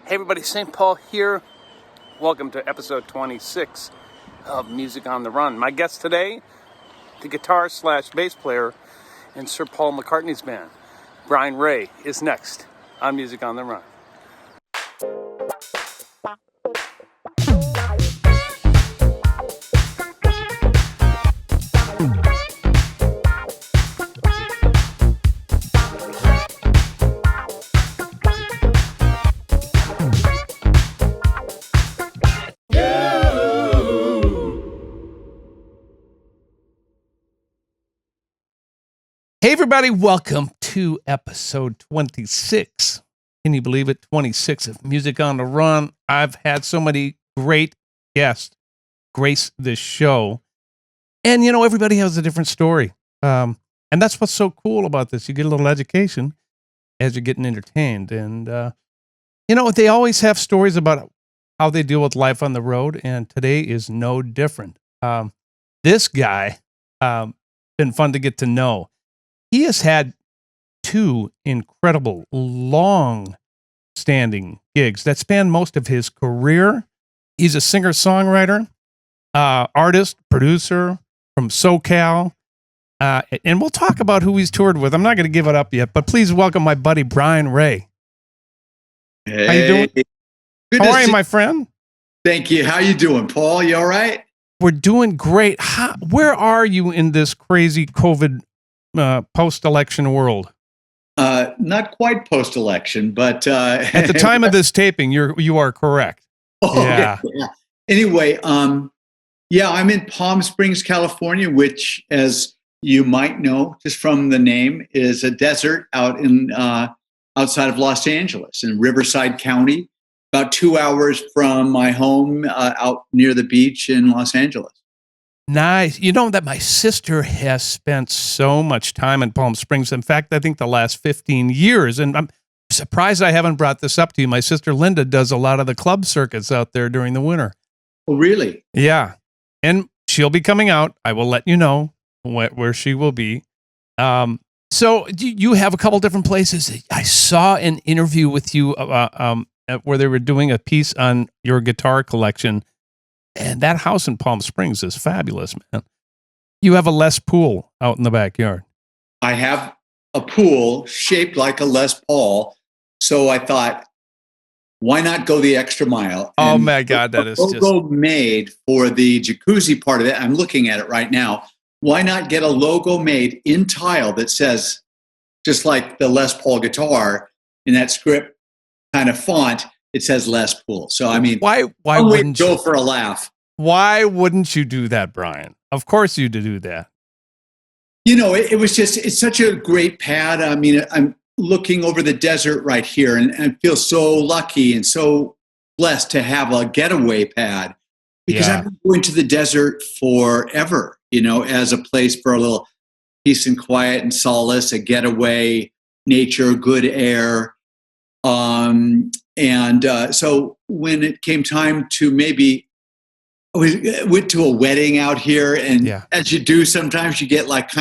Hey everybody, St. Paul here. Welcome to episode 26 of Music on the Run. My guest today, the guitar slash bass player in Sir Paul McCartney's band, Brian Ray, is next on Music on the Run. Hey everybody, welcome to episode 26. Can you believe it? 26 of Music on the Run. I've had so many great guests grace this show. And you know, everybody has a different story. And that's what's so cool about this. You get a little education as you're getting entertained. And you know, they always have stories about how they deal with life on the road. And today is no different. This guy, been fun to get to know. He has had two incredible, long-standing gigs that span most of his career. He's a singer-songwriter, artist, producer from SoCal, and we'll talk about who he's toured with. I'm not going to give it up yet, but please welcome my buddy Brian Ray. Hey. How you doing? Good How are you, my friend? Thank you. How you doing, Paul? You all right? We're doing great. Where are you in this crazy COVID post-election world? Not quite post-election, but at the time of this taping, you are correct. Oh, yeah. Anyway, I'm in Palm Springs, California, which, as you might know, just from the name, is a desert out in outside of Los Angeles in Riverside County, about 2 hours from my home out near the beach in Los Angeles. Nice. You know that my sister has spent so much time in Palm Springs. In fact, I think the last 15 years. And I'm surprised I haven't brought this up to you. My sister Linda does a lot of the club circuits out there during the winter. Oh, really? Yeah. And she'll be coming out. I will let you know where she will be. So you have a couple different places. I saw an interview with you where they were doing a piece on your guitar collection. And that house in Palm Springs is fabulous, man. You have a Les Paul out in the backyard. I have a pool shaped like a Les Paul. So I thought, why not go the extra mile? Oh, my God, that is just... logo made for the jacuzzi part of it. I'm looking at it right now. Why not get a logo made in tile that says, just like the Les Paul guitar, in that script kind of font, it says Les Paul. So, I mean, why wouldn't you go you for a laugh? Why wouldn't you do that, Brian? Of course you'd do that. You know, it's such a great pad. I mean, I'm looking over the desert right here and I feel so lucky and so blessed to have a getaway pad because I've been going to the desert forever, you know, as a place for a little peace and quiet and solace, a getaway, nature, good air. So when it came time to maybe, we went to a wedding out here, and as you do, sometimes you get like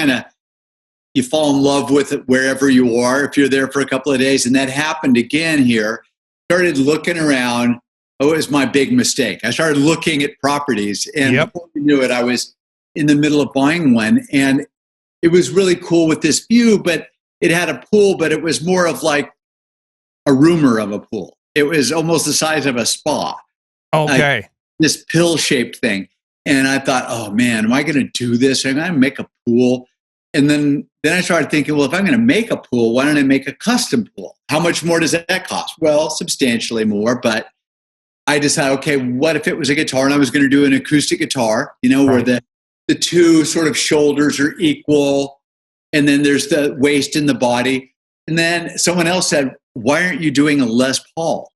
you fall in love with it wherever you are if you're there for a couple of days. And that happened again here. Started looking around. Oh, it was my big mistake. I started looking at properties, and before you knew it, I was in the middle of buying one. And it was really cool with this view, but it had a pool, but it was more of like a rumor of a pool. It was almost the size of a spa. Okay. This pill-shaped thing. And I thought, oh man, am I going to do this? Am I going to make a pool? And then I started thinking, well, if I'm going to make a pool, why don't I make a custom pool? How much more does that cost? Well, substantially more, but I decided, okay, what if it was a guitar and I was going to do an acoustic guitar, you know, where the two sort of shoulders are equal, and then there's the waist and the body. And then someone else said, why aren't you doing a Les Paul?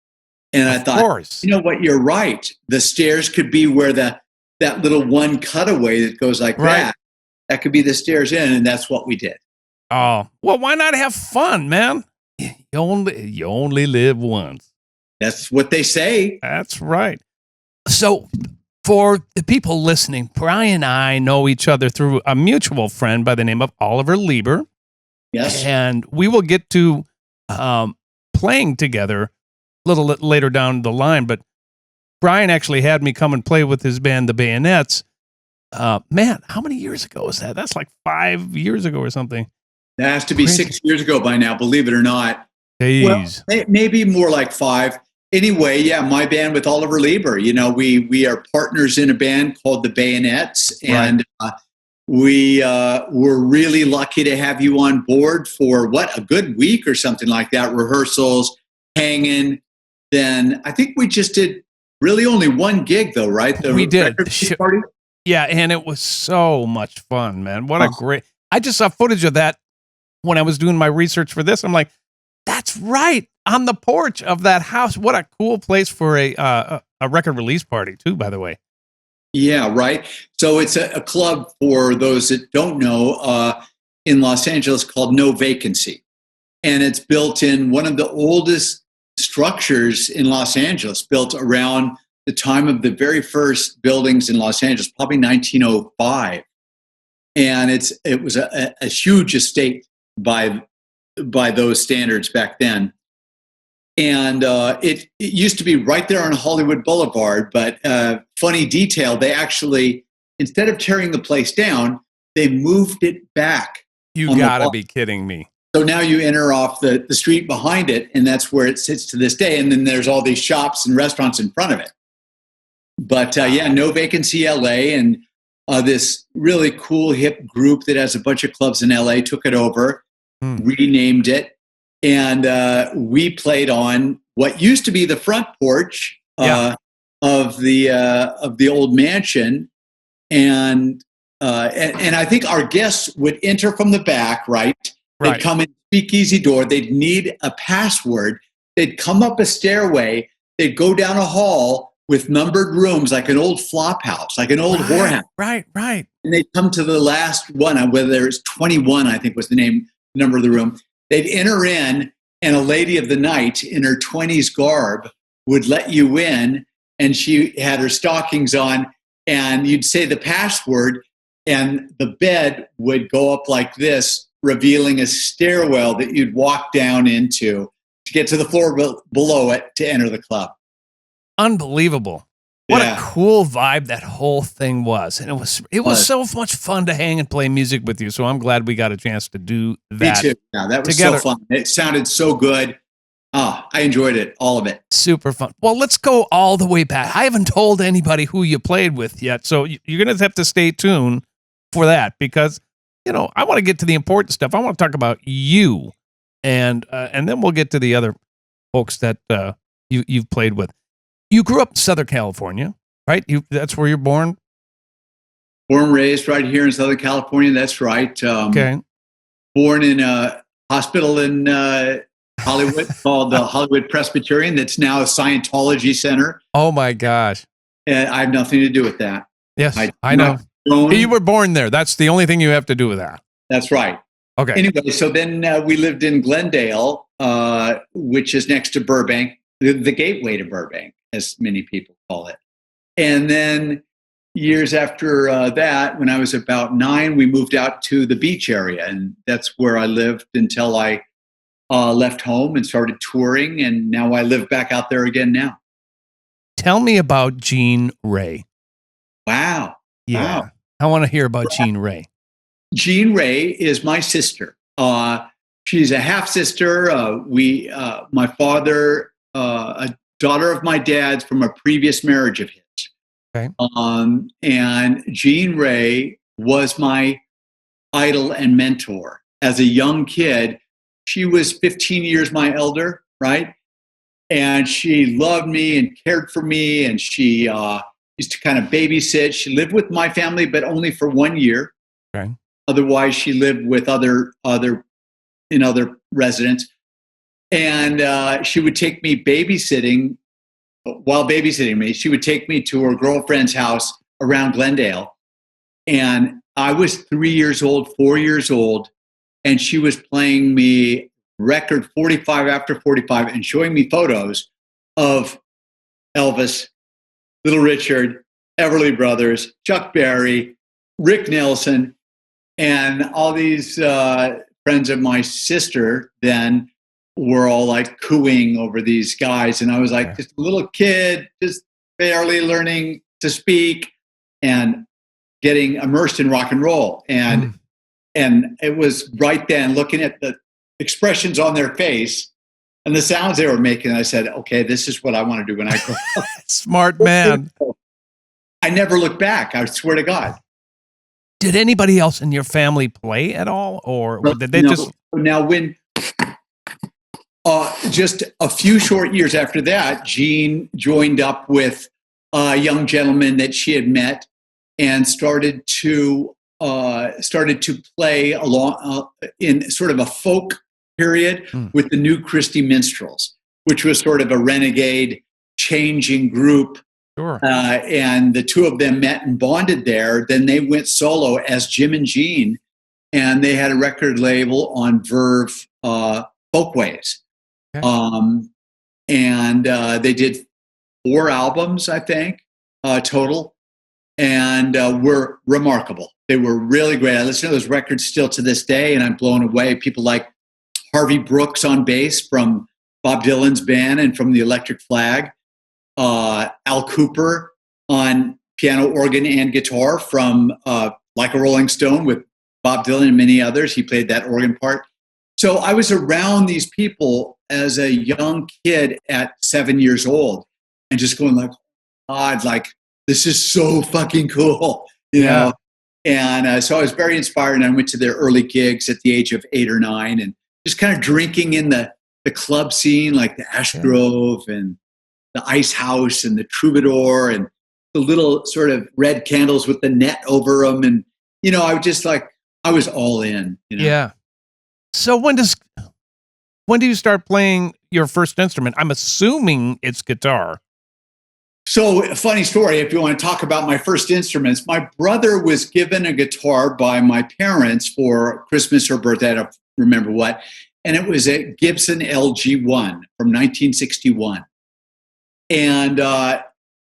And I thought, you know what, you're right. The stairs could be where that little one cutaway that goes like that could be the stairs in, and that's what we did. Oh, well, why not have fun, man? You only live once. That's what they say. That's right. So for the people listening, Brian and I know each other through a mutual friend by the name of Oliver Lieber. Yes. And we will get to playing together little later down the line, but Brian actually had me come and play with his band, the Bayonets. Man, how many years ago was that? That's like 5 years ago or something. That has to be Crazy. 6 years ago by now, believe it or not. Jeez. Well, maybe more like 5. Anyway, yeah, my band with Oliver Lieber. You know, we are partners in a band called the Bayonets, and we were really lucky to have you on board for a good week or something like that. Rehearsals, hanging. Then I think we just did really only one gig, though, right? We did. Party. Yeah, and it was so much fun, man. What a great... I just saw footage of that when I was doing my research for this. I'm like, that's right, on the porch of that house. What a cool place for a record release party, too, by the way. Yeah, right. So it's a club, for those that don't know, in Los Angeles called No Vacancy. And it's built in one of the oldest structures in Los Angeles, built around the time of the very first buildings in Los Angeles, probably 1905. And it was a huge estate by those standards back then. And it used to be right there on Hollywood Boulevard, but funny detail, they actually, instead of tearing the place down, they moved it back. You gotta be kidding me. So now you enter off the street behind it, and that's where it sits to this day. And then there's all these shops and restaurants in front of it. But yeah, No Vacancy LA, and this really cool hip group that has a bunch of clubs in LA took it over, renamed it. And we played on what used to be the front porch of the old mansion, and I think our guests would enter from the back, right? They'd come in speakeasy door. They'd need a password. They'd come up a stairway. They'd go down a hall with numbered rooms, like an old flop house, like an old whorehouse. Right. And they'd come to the last one, whether it's 21, I think was the number of the room. They'd enter in, and a lady of the night in her 20s garb would let you in, and she had her stockings on, and you'd say the password, and the bed would go up like this, revealing a stairwell that you'd walk down into to get to the floor below it to enter the club. Unbelievable. What a cool vibe that whole thing was. And it was so much fun to hang and play music with you. So I'm glad we got a chance to do that. Me too. Yeah, that was together. So fun. It sounded so good. I enjoyed it, all of it. Super fun. Well, let's go all the way back. I haven't told anybody who you played with yet. So you're going to have to stay tuned for that, because, you know, I want to get to the important stuff. I want to talk about you, and then we'll get to the other folks that you've played with. You grew up in Southern California, right? That's where you're born? Born and raised right here in Southern California. That's right. Okay. Born in a hospital in Hollywood called the Hollywood Presbyterian. That's now a Scientology center. Oh my gosh. I have nothing to do with that. Yes, I know. You were born there. That's the only thing you have to do with that. That's right. Okay. Anyway, so then we lived in Glendale, which is next to Burbank, the gateway to Burbank, as many people call it. And then years after that, when I was about 9, we moved out to the beach area. And that's where I lived until I left home and started touring. And now I live back out there again now. Tell me about Jean Ray. Wow. Yeah. Wow. I want to hear about Jean Ray. Jean Ray is my sister. She's a half-sister. My father, a daughter of my dad's from a previous marriage of his. Okay. And Jean Ray was my idol and mentor. As a young kid, she was 15 years my elder, right? And she loved me and cared for me, and she used to kind of babysit. She lived with my family, but only for 1 year. Okay. Otherwise, she lived with other residents. And she would take me babysitting. While babysitting me, she would take me to her girlfriend's house around Glendale. And I was 3 years old, 4 years old, and she was playing me record 45 after 45 and showing me photos of Elvis, Little Richard, Everly Brothers, Chuck Berry, Rick Nelson, and all these friends of my sister then were all like cooing over these guys. And I was like just a little kid, just barely learning to speak and getting immersed in rock and roll. And it was right then looking at the expressions on their face and the sounds they were making. I said, okay, this is what I want to do when I grow up. Smart man. I never looked back. I swear to God. Did anybody else in your family play at all? Or did they just... Now, when just a few short years after that, Jean joined up with a young gentleman that she had met and started to play along in sort of a folk period with the New Christy Minstrels, which was sort of a renegade changing group. Sure. And the two of them met and bonded there. Then they went solo as Jim and Jean, and they had a record label on Verve Folkways. Okay. And they did 4 albums, I think, total, and were remarkable. They were really great. I listen to those records still to this day, and I'm blown away. People like Harvey Brooks on bass from Bob Dylan's band and from the Electric Flag. Al Cooper on piano, organ, and guitar from Like a Rolling Stone with Bob Dylan and many others. He played that organ part. So I was around these people as a young kid at 7 years old and just going like, God, like, this is so fucking cool, you know? And so I was very inspired, and I went to their early gigs at the age of 8 or 9 and just kind of drinking in the club scene, like the Ash Grove and the Ice House and the Troubadour and the little sort of red candles with the net over them. And, you know, I was just like, I was all in, you know? Yeah. So when do you start playing your first instrument? I'm assuming it's guitar. So, a funny story, if you want to talk about my first instruments, my brother was given a guitar by my parents for Christmas or birthday, I don't remember what, and it was a Gibson LG-1 from 1961. And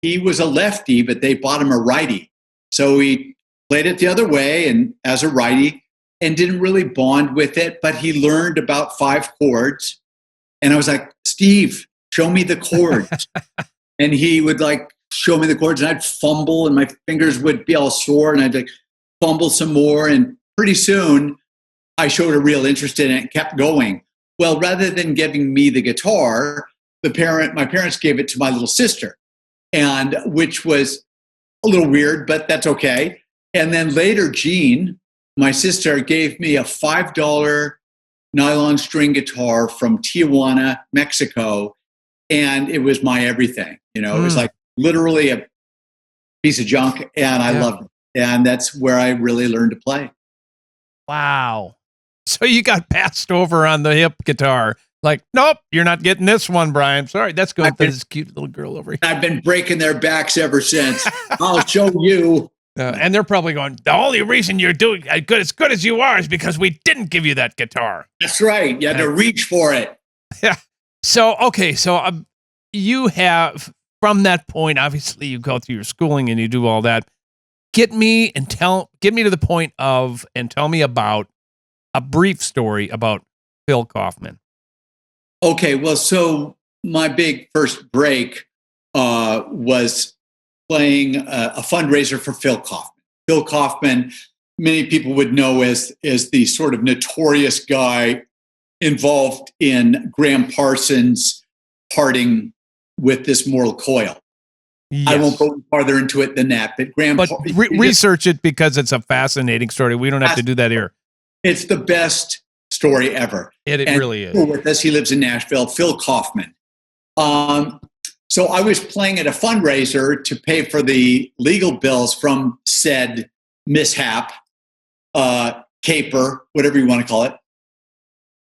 he was a lefty, but they bought him a righty. So he played it the other way and as a righty and didn't really bond with it, but he learned about 5 chords. And I was like, Steve, show me the chords. And he would like show me the chords, and I'd fumble and my fingers would be all sore, and I'd like fumble some more. And pretty soon I showed a real interest in it and kept going. Well, rather than giving me the guitar, my parents gave it to my little sister, and which was a little weird, but that's okay. And then later, Jean, my sister, gave me a $5 nylon string guitar from Tijuana, Mexico, and it was my everything. You know, it was like literally a piece of junk, and I loved it. And that's where I really learned to play. Wow. So you got passed over on the hip guitar. Like, nope, you're not getting this one, Brian. Sorry, that's going to this cute little girl over here. I've been breaking their backs ever since. I'll show you. And they're probably going, the only reason you're doing as good as you are is because we didn't give you that guitar. That's right. You had to reach for it. Yeah. So, okay. So you have, from that point, obviously you go through your schooling and you do all that. Get me to the point of, and tell me about a brief story about Phil Kaufman. Okay. Well, so my big first break was playing a fundraiser for Phil Kaufman. Phil Kaufman, many people would know as the sort of notorious guy involved in Graham Parsons parting with this mortal coil. Yes. I won't go farther into it than that. But research it because it's a fascinating story. We don't have to do that here. It's the best story ever. It really is. With us, he lives in Nashville, Phil Kaufman. So I was playing at a fundraiser to pay for the legal bills from said mishap, caper, whatever you want to call it.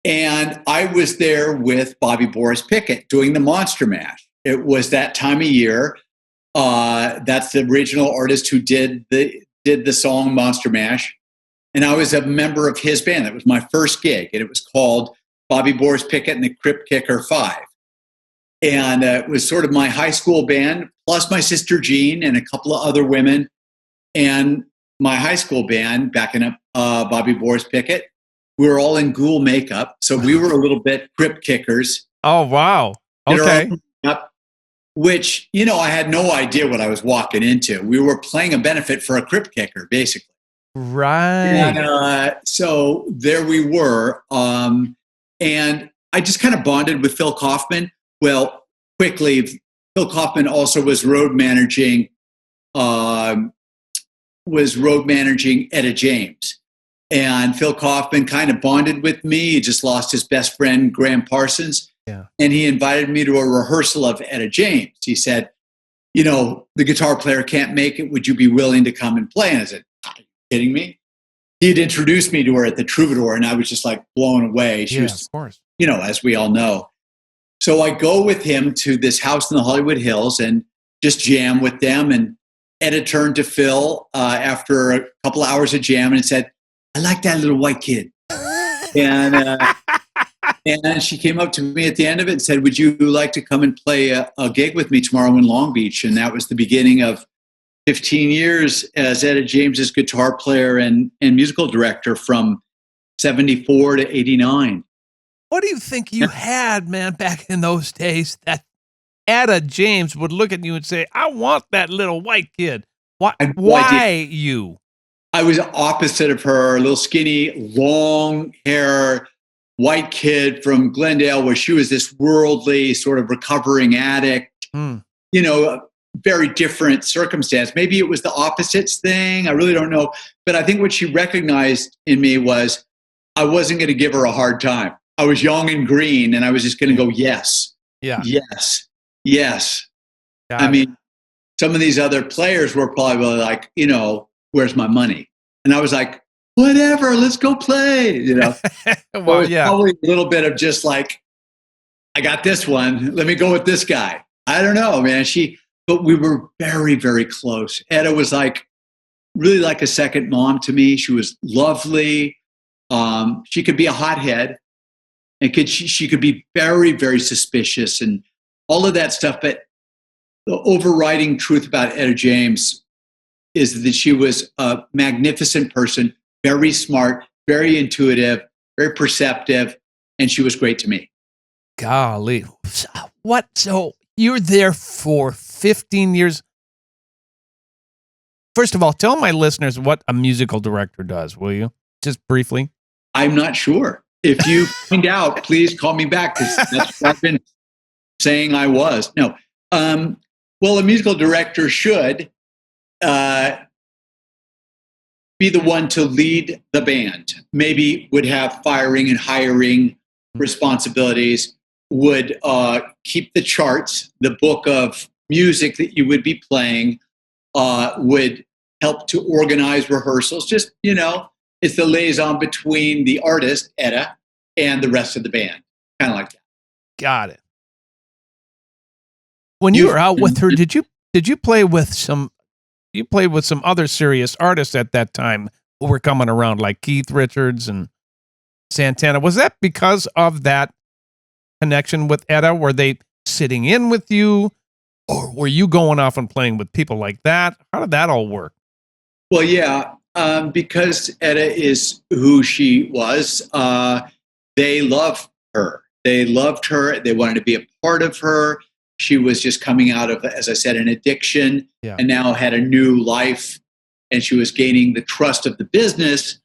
And I was there with Bobby Boris Pickett doing the Monster Mash. It was that time of year. That's the original artist who did the song Monster Mash. And I was a member of his band. That was my first gig. And it was called Bobby Boris Pickett and the Crypt Kicker 5. And it was sort of my high school band, plus my sister Jean and a couple of other women. And my high school band, backing up Bobby Boris Pickett, We were all in ghoul makeup. So we were a little bit crypt kickers. Oh, wow. Okay. Which, I had no idea what I was walking into. We were playing a benefit for a crypt kicker, basically. Right. And so there we were. And I just kind of bonded with Phil Kaufman. Well, quickly, Phil Kaufman also was road managing Etta James. And Phil Kaufman kind of bonded with me. He just lost his best friend, Graham Parsons. Yeah. And he invited me to a rehearsal of Etta James. He said, the guitar player can't make it. Would you be willing to come and play? And I said, are you kidding me? He had introduced me to her at the Troubadour, and I was just like blown away. She was, of course. As we all know. So I go with him to this house in the Hollywood Hills and just jam with them. And Etta turned to Phil after a couple hours of jam and said, I like that little white kid. And she came up to me at the end of it and said, would you like to come and play a gig with me tomorrow in Long Beach? And that was the beginning of 15 years as Etta James's guitar player and musical director from 74 to 89. What do you think you had, man, back in those days that Etta James would look at you and say, I want that little white kid? Why you? I was opposite of her, a little skinny, long hair, white kid from Glendale, where she was this worldly sort of recovering addict, very different circumstance. Maybe it was the opposites thing. I really don't know. But I think what she recognized in me was I wasn't going to give her a hard time. I was young and green, and I was just going to go, yes, yes. I mean, some of these other players were probably like, where's my money? And I was like, whatever, let's go play, Well, yeah. Probably a little bit of just like, I got this one. Let me go with this guy. I don't know, man. But we were very, very close. Etta was really like a second mom to me. She was lovely. She could be a hothead, and she could be very, very suspicious and all of that stuff. But the overriding truth about Etta James is that she was a magnificent person, very smart, very intuitive, very perceptive, and she was great to me. Golly. What? So you're there for 15 years. First of all, tell my listeners what a musical director does, will you? Just briefly. I'm not sure. If you find out, please call me back, because that's what I've been saying I was. No. Well, a musical director should be the one to lead the band. Maybe would have firing and hiring responsibilities, would keep the charts, the book of music that you would be playing, would help to organize rehearsals. Just, it's the liaison between the artist, Etta, and the rest of the band. Kind of like that. Got it. When you were out with her, did you play with some other serious artists at that time who were coming around, like Keith Richards and Santana? Was that because of that connection with Etta? Were they sitting in with you, or were you going off and playing with people like that? How did that all work? Well, yeah, because Etta is who she was, they loved her. They loved her. They wanted to be a part of her. She was just coming out of, as I said, an addiction, and now had a new life. And she was gaining the trust of the business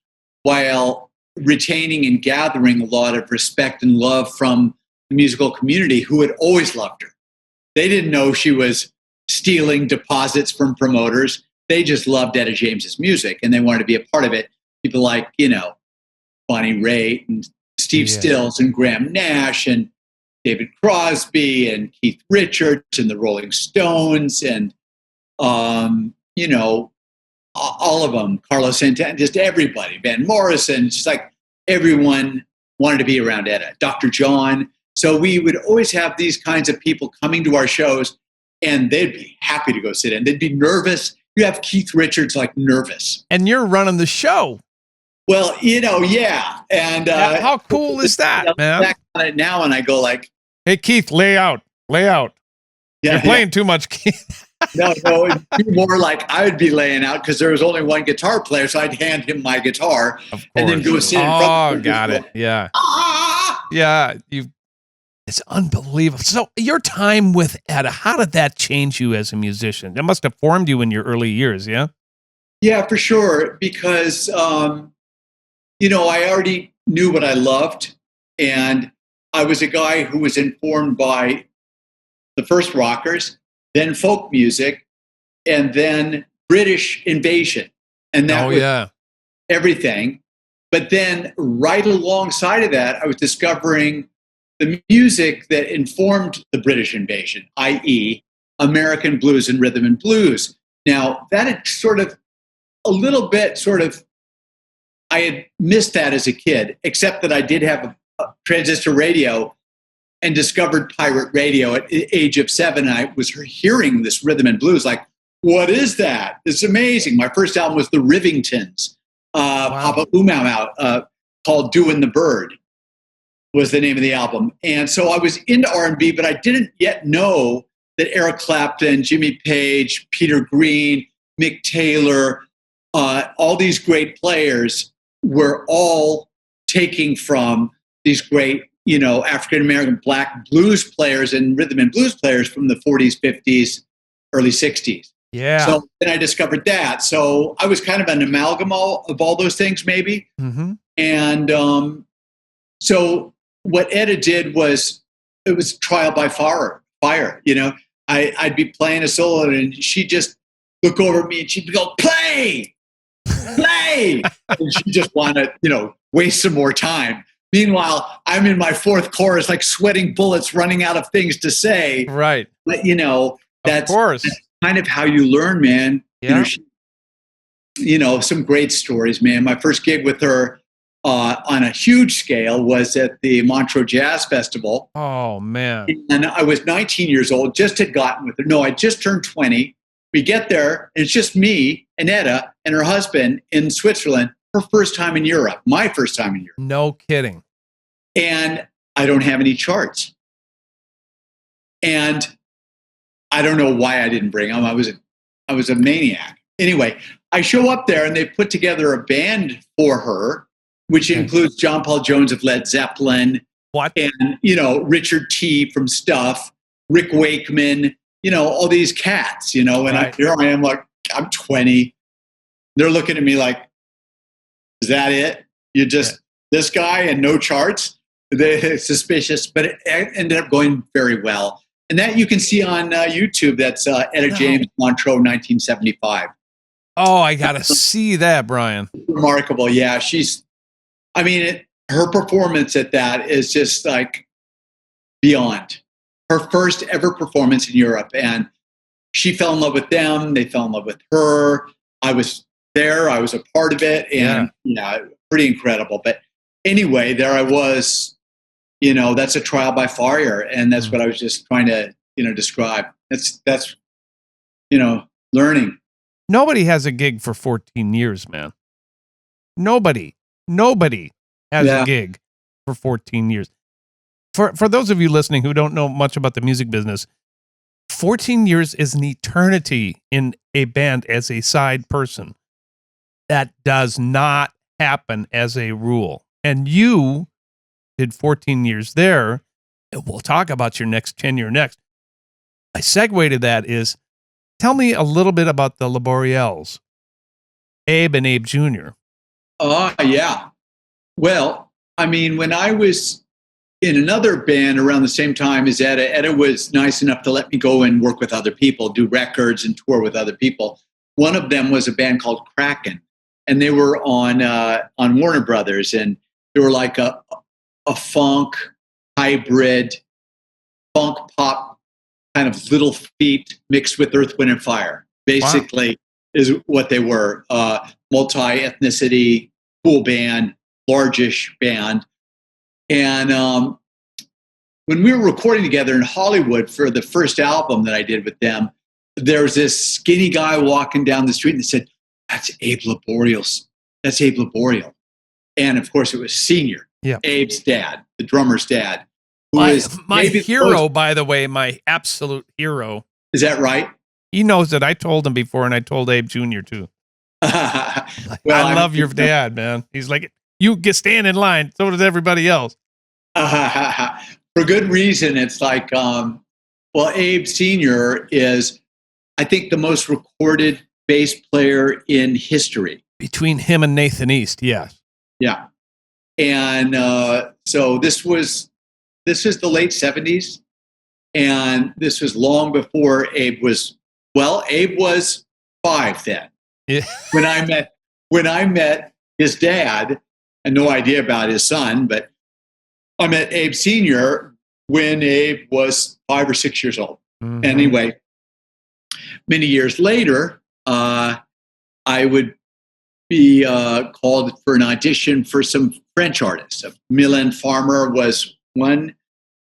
while retaining and gathering a lot of respect and love from the musical community, who had always loved her. They didn't know she was stealing deposits from promoters. They just loved Etta James's music, and they wanted to be a part of it. People like, Bonnie Raitt and Steve Stills and Graham Nash and David Crosby and Keith Richards and the Rolling Stones and, all of them, Carlos Santana, just everybody, Van Morrison, just like everyone wanted to be around Etta, Dr. John. So we would always have these kinds of people coming to our shows, and they'd be happy to go sit in. They'd be nervous. You have Keith Richards nervous. And you're running the show. Well, yeah. And how cool is that, man? Back on it now, and I go like, hey, Keith, lay out. You're playing too much. No, it'd be more like I would be laying out because there was only one guitar player, so I'd hand him my guitar and then go sit in front of him. Oh, got it. Yeah. Yeah. It's unbelievable. So your time with Etta, how did that change you as a musician? That must have formed you in your early years, yeah? Yeah, for sure. Because, I already knew what I loved. And I was a guy who was informed by the first rockers, then folk music, and then British invasion. And that was everything. But then right alongside of that, I was discovering the music that informed the British invasion, i.e., American blues and rhythm and blues. Now, that had I had missed that as a kid, except that I did have a transistor radio and discovered pirate radio at the age of 7. I was hearing this rhythm and blues, like, what is that? It's amazing. My first album was the Rivingtons, Papa Oomau called Doin' the Bird was the name of the album. And so I was into R&B, but I didn't yet know that Eric Clapton, Jimmy Page, Peter Green, Mick Taylor, all these great players were all taking from these great, African-American black blues players and rhythm and blues players from the 40s, 50s, early 60s. Yeah. So then I discovered that. So I was kind of an amalgam of all those things, maybe. Mm-hmm. And so what Etta did was, it was trial by fire. I'd be playing a solo and she'd just look over at me and she'd go, play! And she just want to, waste some more time. Meanwhile, I'm in my fourth chorus, like sweating bullets, running out of things to say. Right. But, that's kind of how you learn, man. Yeah. Some great stories, man. My first gig with her on a huge scale was at the Montreux Jazz Festival. Oh, man. And I was 19 years old, just had gotten with her. No, I just turned 20. We get there, and it's just me and Etta and her husband in Switzerland, her first time in Europe, my first time in Europe. No kidding. And I don't have any charts. And I don't know why I didn't bring them. I was a maniac. Anyway, I show up there, and they put together a band for her, which includes John Paul Jones of Led Zeppelin. What? And, Richard T. from Stuff, Rick Wakeman, all these cats, and here I am, like, I'm 20. They're looking at me like, is that it? You just, this guy and no charts? They're suspicious, but it ended up going very well. And that you can see on YouTube. That's Etta James, Montreux, 1975. Oh, I got to see that, Brian. Remarkable. Yeah, her performance at that is just like beyond. Her first ever performance in Europe. And she fell in love with them. They fell in love with her. I was there. I was a part of it. And pretty incredible. But anyway, there I was, that's a trial by fire. And that's what I was just trying to, describe. That's learning. Nobody has a gig for 14 years, man. Nobody has a gig for 14 years. For those of you listening who don't know much about the music business, 14 years is an eternity in a band as a side person. That does not happen as a rule. And you did 14 years there, and we'll talk about your next tenure next. My segue to that is, tell me a little bit about the Laboriels, Abe and Abe Jr. Yeah. Well, when I was in another band around the same time as Etta was nice enough to let me go and work with other people, do records and tour with other people. One of them was a band called Kraken, and they were on Warner Brothers, and they were like a funk hybrid, funk pop kind of Little Feat mixed with Earth, Wind, and Fire. Basically, is what they were. Multi-ethnicity, cool band, largish band. And when we were recording together in Hollywood for the first album that I did with them, there was this skinny guy walking down the street and said, "That's Abe Laboriel. That's Abe Laboriel." And of course, it was Senior, Abe's dad, the drummer's dad, who is my maybe hero, by the way, my absolute hero. Is that right? He knows that I told him before, and I told Abe Jr. too. I love your dad, man. He's like, you get stand in line. So does everybody else. For good reason. It's like, Abe Sr. is, I think, the most recorded bass player in history. Between him and Nathan East, yes. Yeah. And so this is the late 70s. And this was long before Abe was 5 then. Yeah. When I met his dad, and no idea about his son, but I met Abe Sr. when Abe was 5 or 6 years old. Mm-hmm. Anyway, many years later, I would be called for an audition for some French artists. Mylène Farmer was one,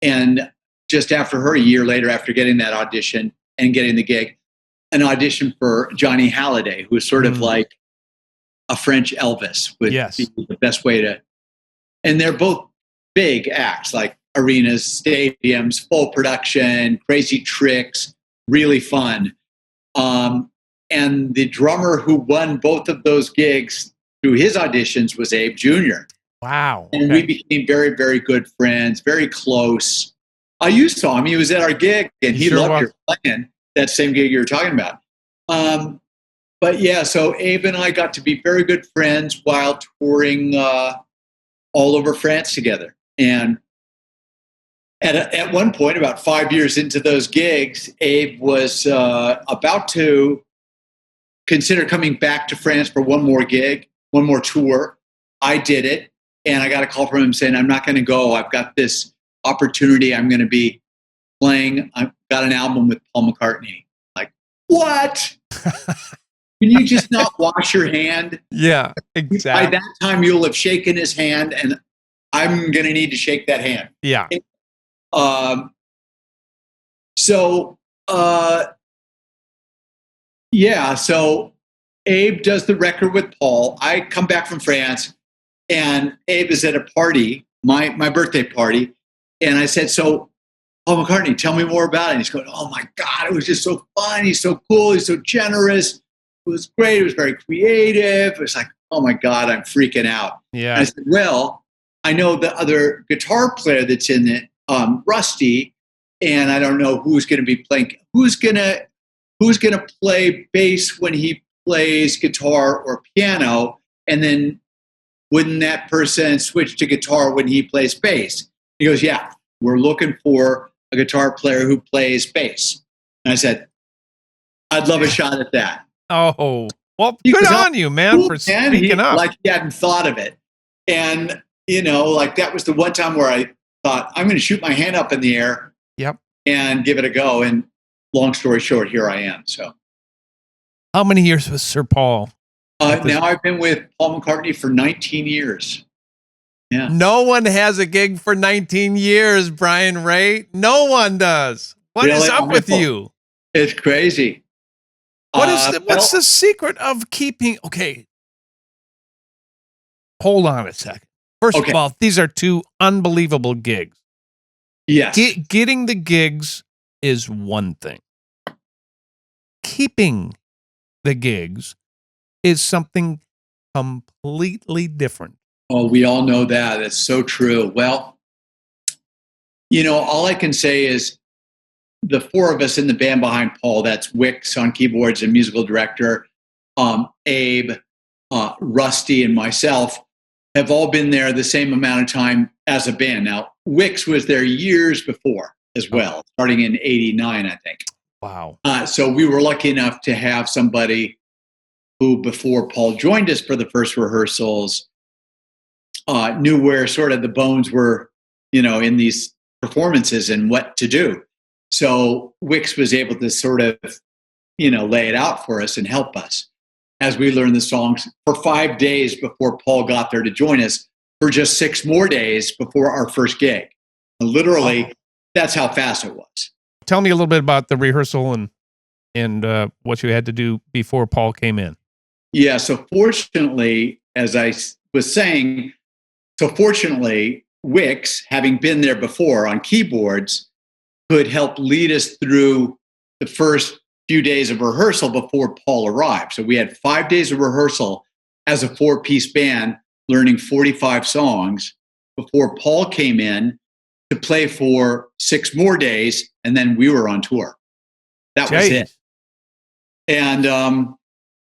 and just after her, a year later, after getting that audition and getting the gig, an audition for Johnny Hallyday, who was sort of like a French Elvis, would be the best way to. And they're both big acts, like arenas, stadiums, full production, crazy tricks, really fun. And the drummer who won both of those gigs through his auditions was Abe Jr. Wow. And we became very, very good friends, very close. You saw him. He was at our gig, and he loved your playing, that same gig you were talking about. But yeah, so Abe and I got to be very good friends while touring all over France together. And at one point, about 5 years into those gigs, Abe was about to consider coming back to France for one more gig, one more tour. I did it, and I got a call from him saying, I'm not going to go. I've got this opportunity. I'm going to be playing. I've got an album with Paul McCartney. Like, what? Can you just not wash your hand? Yeah, exactly. By that time, you'll have shaken his hand, and I'm going to need to shake that hand. Yeah. So Abe does the record with Paul. I come back from France, and Abe is at a party, my birthday party, and I said, so Paul McCartney, tell me more about it. And he's going, oh my God, it was just so fun. He's so cool. He's so generous. It was great. It was very creative. It was like, oh my God, I'm freaking out. Yeah. And I said, well, I know the other guitar player that's in it, Rusty, and I don't know who's going to be playing. Who's going to play bass when he plays guitar or piano, and then wouldn't that person switch to guitar when he plays bass? He goes, yeah, we're looking for a guitar player who plays bass. And I said, I'd love a shot at that. Oh, well, good on you, man, for speaking up. Like he hadn't thought of it. And, like that was the one time where I thought, I'm going to shoot my hand up in the air and give it a go. And long story short, here I am. So, how many years was Sir Paul? Now I've been with Paul McCartney for 19 years. Yeah. No one has a gig for 19 years, Brian Ray. No one does. What is up with you? It's crazy. What's the secret of keeping? Okay. Hold on a second. First of all, these are two unbelievable gigs. Yes. Getting the gigs is one thing. Keeping the gigs is something completely different. Oh, we all know that. It's so true. Well, all I can say is the four of us in the band behind Paul, that's Wicks on keyboards and musical director, Abe, Rusty, and myself, have all been there the same amount of time as a band. Now, Wicks was there years before as well, starting in 89, I think. Wow. So we were lucky enough to have somebody who, before Paul joined us for the first rehearsals, knew where sort of the bones were, in these performances and what to do. So Wicks was able to sort of, lay it out for us and help us as we learned the songs for 5 days before Paul got there to join us, for just 6 more days before our first gig. Literally, that's how fast it was. Tell me a little bit about the rehearsal and what you had to do before Paul came in. Yeah, so fortunately, as I was saying, Wicks, having been there before on keyboards, could help lead us through the first few days of rehearsal before Paul arrived. So we had 5 days of rehearsal as a 4-piece band, learning 45 songs before Paul came in to play for 6 more days, and then we were on tour. That was it. And,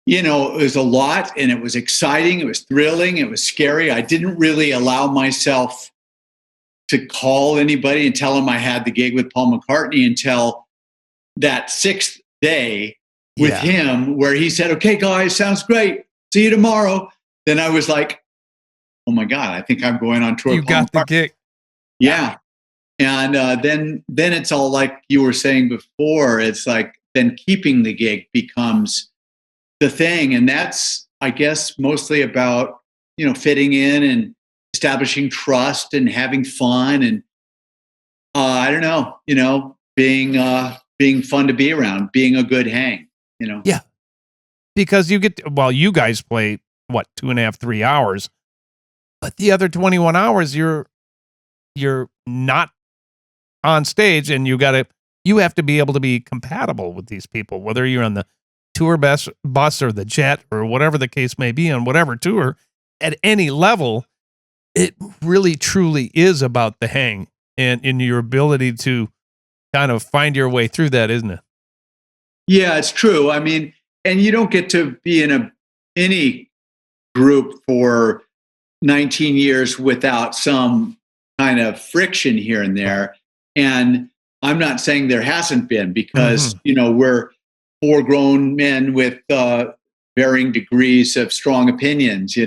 it was a lot, and it was exciting. It was thrilling. It was scary. I didn't really allow myself to call anybody and tell them I had the gig with Paul McCartney until that 6th day with him, where he said, "Okay, guys, sounds great. See you tomorrow." Then I was like, "Oh my God, I think I'm going on tour." You got the gig. Yeah. And then it's all like you were saying before. It's like then keeping the gig becomes the thing. And that's, I guess, mostly about, fitting in and establishing trust and having fun. And I don't know, being fun to be around, being a good hang, Yeah. Because you guys play, 2.5, 3 hours, but the other 21 hours, you're not on stage, and you have to be able to be compatible with these people, whether you're on the tour bus or the jet or whatever the case may be, on whatever tour, at any level. It really truly is about the hang and in your ability to kind of find your way through that, isn't it? Yeah, it's true. I mean, and you don't get to be in any group for 19 years without some kind of friction here and there. And I'm not saying there hasn't been, because, we're 4 grown men with varying degrees of strong opinions,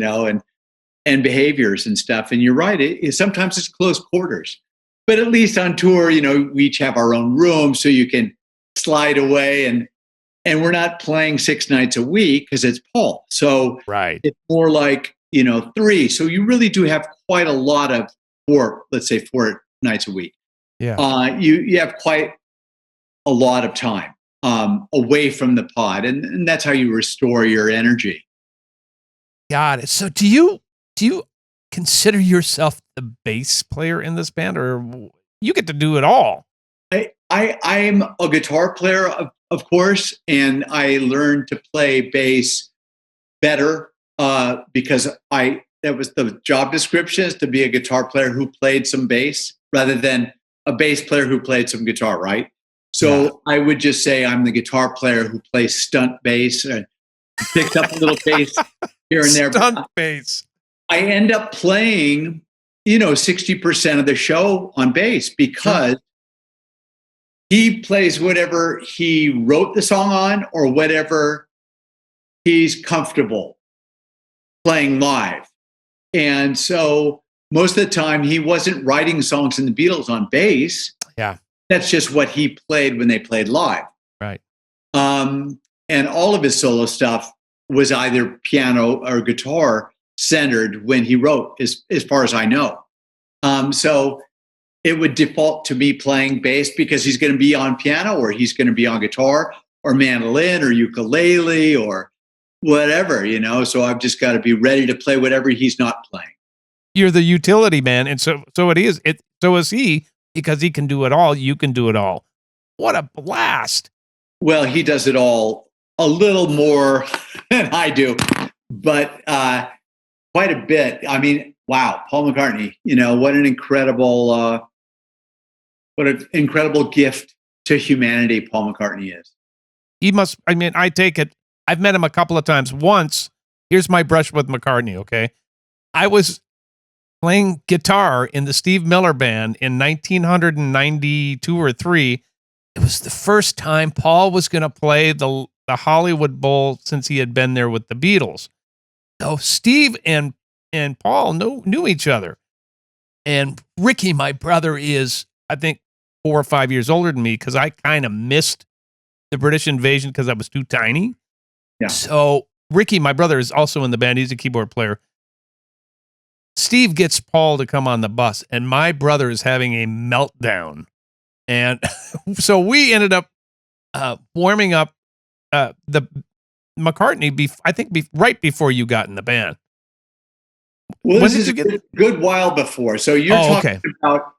and behaviors and stuff. And you're right. Sometimes it's close quarters, but at least on tour, we each have our own room, so you can slide away, and we're not playing 6 nights a week because it's Paul. So it's more like, 3. So you really do have quite a lot of 4 nights a week. Yeah. You have quite a lot of time away from the pod, and that's how you restore your energy. Got it. So do you consider yourself the bass player in this band, or you get to do it all? I'm a guitar player, of course, and I learned to play bass better because that was the job description, is to be a guitar player who played some bass rather than a bass player who played some guitar, right? So I would just say I'm the guitar player who plays stunt bass and picks up a little bass here and there. Stunt bass. I end up playing, 60% of the show on bass, because he plays whatever he wrote the song on or whatever he's comfortable playing live. And so most of the time he wasn't writing songs in the Beatles on bass. Yeah. That's just what he played when they played live. Right. And all of his solo stuff was either piano or guitar centered when he wrote, as far as I know. So it would default to me playing bass because he's going to be on piano, or he's going to be on guitar or mandolin or ukulele or whatever, so I've just got to be ready to play whatever he's not playing. You're the utility man. And so it is. So is he, because he can do it all. You can do it all. What a blast. Well, he does it all a little more than I do, but quite a bit. I mean, wow, Paul McCartney, what an incredible gift to humanity Paul McCartney is. He must, I take it, I've met him a couple of times. Once, here's my brush with McCartney, okay? I was playing guitar in the Steve Miller Band in 1992 or 3. It was the first time Paul was going to play the Hollywood Bowl since he had been there with the Beatles. So Steve and Paul knew each other. And Ricky, my brother, is, I think, 4 or 5 years older than me, because I kind of missed the British invasion because I was too tiny. Yeah. So Ricky, my brother, is also in the band. He's a keyboard player. Steve gets Paul to come on the bus, and my brother is having a meltdown. And so we ended up warming up the McCartney, right before you got in the band. Well, When this did is you get? a good while before. So you're Oh, talking okay. about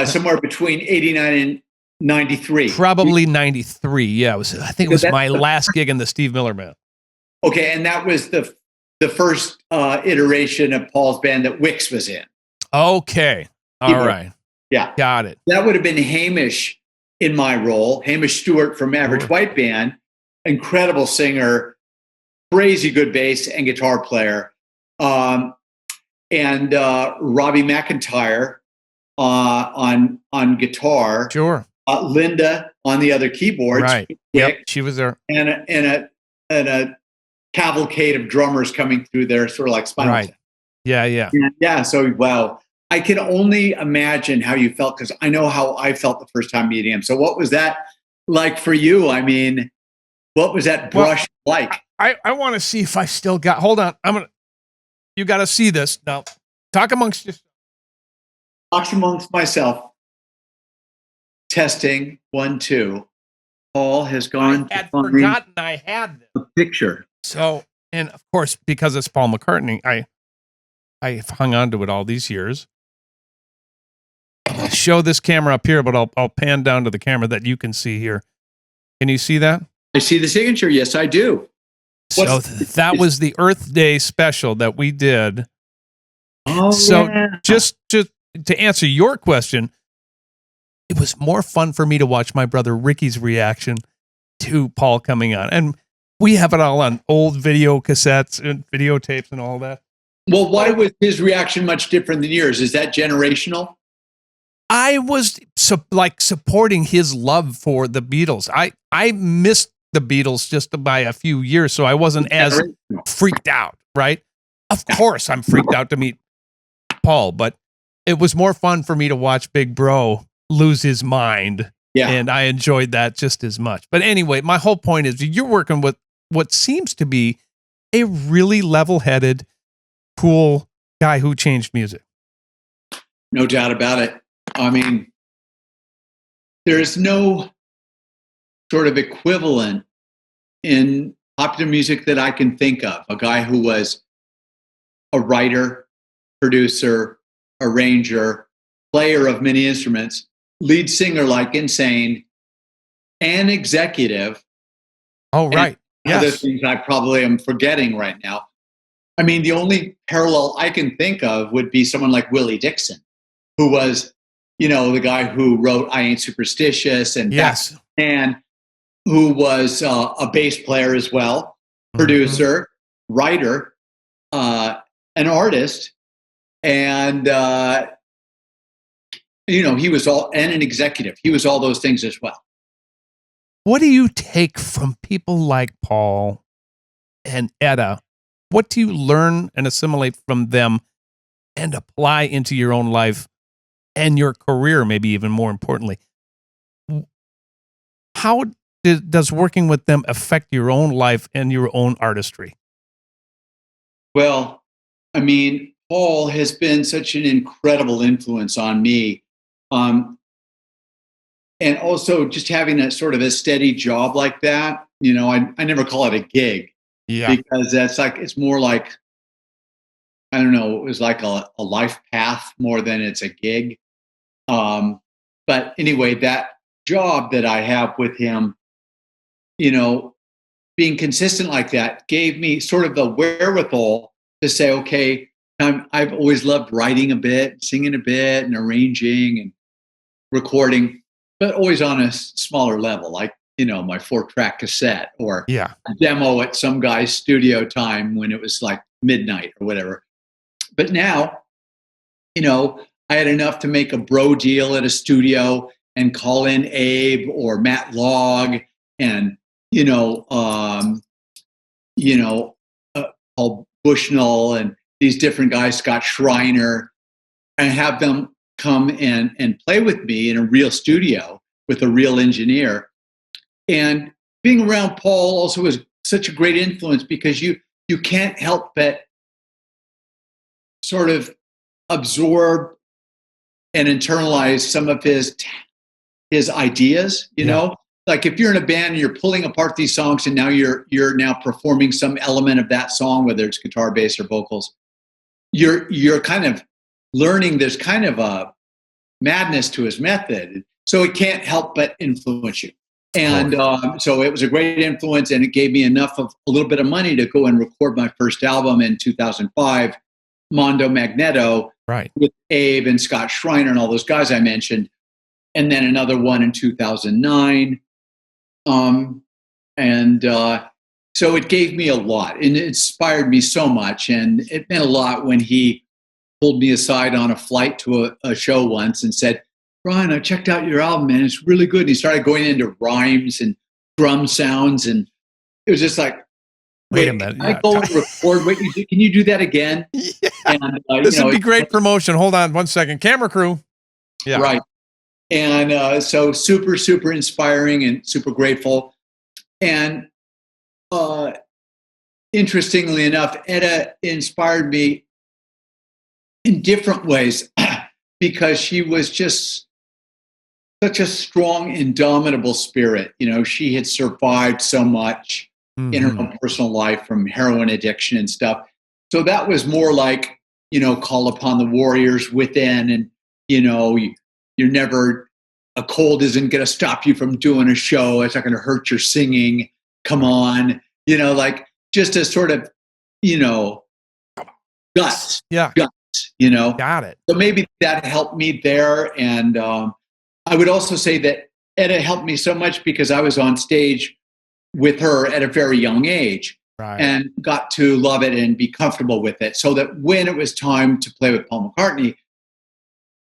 somewhere between 89 and 93. Probably 93. Yeah, I think it So was my last gig in the Steve Miller Band. okay, and that was the first iteration of Paul's band that Wicks was in. Okay. All Keyboard. right. Yeah. Got it. That would have been Hamish in my role, Hamish Stewart from Average White Band, incredible singer, crazy good bass and guitar player. And Robbie McIntyre on guitar. Sure. Linda on the other keyboards. Right. Yep. She was there. And a cavalcade of drummers coming through there, sort of like Spinal Right. Tap. Yeah. Yeah. So, wow. I can only imagine how you felt because I know how I felt the first time meeting him. So, what was that like for you? I mean, what was that brush like? I want to see if I still got. Hold on. You got to see this now. Talk amongst yourselves. Talk amongst myself. Testing 1, 2. Paul has gone. I had forgotten I had this. A picture. So, and of course, because it's Paul McCartney, I've hung on to it all these years. I'm going to show this camera up here, but I'll pan down to the camera that you can see here. Can you see that? I see the signature. Yes, I do. So that was the Earth Day special that we did. Oh, so yeah. just to answer your question, it was more fun for me to watch my brother Ricky's reaction to Paul coming on. And we have it all on old video cassettes and videotapes and all that. Well, why was his reaction much different than yours? Is that generational? I was supporting his love for the Beatles. I missed the Beatles just by a few years, so I wasn't as freaked out, right? Of course, I'm freaked out to meet Paul, but it was more fun for me to watch Big Bro lose his mind. Yeah. And I enjoyed that just as much. But anyway, my whole point is you're working with what seems to be a really level-headed, cool guy who changed music. No doubt about it. I mean, there's no sort of equivalent in popular music that I can think of. A guy who was a writer, producer, arranger, player of many instruments, lead singer like Insane, and executive. Oh, right. Other things I probably am forgetting right now. I mean, the only parallel I can think of would be someone like Willie Dixon, who was, the guy who wrote I Ain't Superstitious and who was a bass player as well, producer, writer, an artist, and he was and an executive. He was all those things as well. What do you take from people like Paul and Etta? What do you learn and assimilate from them and apply into your own life and your career, maybe even more importantly? How does working with them affect your own life and your own artistry? Well, I mean, Paul has been such an incredible influence on me. And also just having a sort of a steady job like that, I never call it a gig. Yeah. Because it's more like, I don't know, it was like a life path more than it's a gig. But anyway, that job that I have with him, being consistent like that gave me sort of the wherewithal to say, okay, I've always loved writing a bit, singing a bit, and arranging and recording, but always on a smaller level, like, my 4-track cassette or a demo at some guy's studio time when it was like midnight or whatever. But now, I had enough to make a bro deal at a studio and call in Abe or Matt Logg and, Paul Bushnell and these different guys, Scott Schreiner, and have them come and play with me in a real studio with a real engineer. And being around Paul also was such a great influence because you can't help but sort of absorb and internalize some of his ideas, know? Like if you're in a band and you're pulling apart these songs and now you're now performing some element of that song, whether it's guitar, bass, or vocals, you're kind of learning there's kind of a madness to his method, so it can't help but influence you. And so it was a great influence, and it gave me enough of a little bit of money to go and record my first album in 2005, Mondo Magneto, right, with Abe and Scott Schreiner and all those guys I mentioned, and then another one in 2009. So it gave me a lot, and it inspired me so much, and it meant a lot when he pulled me aside on a flight to a show once and said, "Brian, I checked out your album, man. It's really good." And he started going into rhymes and drum sounds, and it was just like, wait a minute. I go and record what you do. Can you do that again? Yeah. And, This would be great promotion. Hold on 1 second. Camera crew. Yeah. Right. And so super, super inspiring and super grateful. And interestingly enough, Etta inspired me in different ways because she was just such a strong, indomitable spirit. You know, she had survived so much in her own personal life from heroin addiction and stuff. So that was more like, you know, call upon the warriors within, and, you know, you're never, a cold isn't going to stop you from doing a show. It's not going to hurt your singing. Come on. You know, like just a sort of, you know, guts. Yeah. Guts, you know. Got it. So maybe that helped me there. And I would also say that Etta helped me so much because I was on stage with her at a very young age, right, and got to love it and be comfortable with it. So that when it was time to play with Paul McCartney,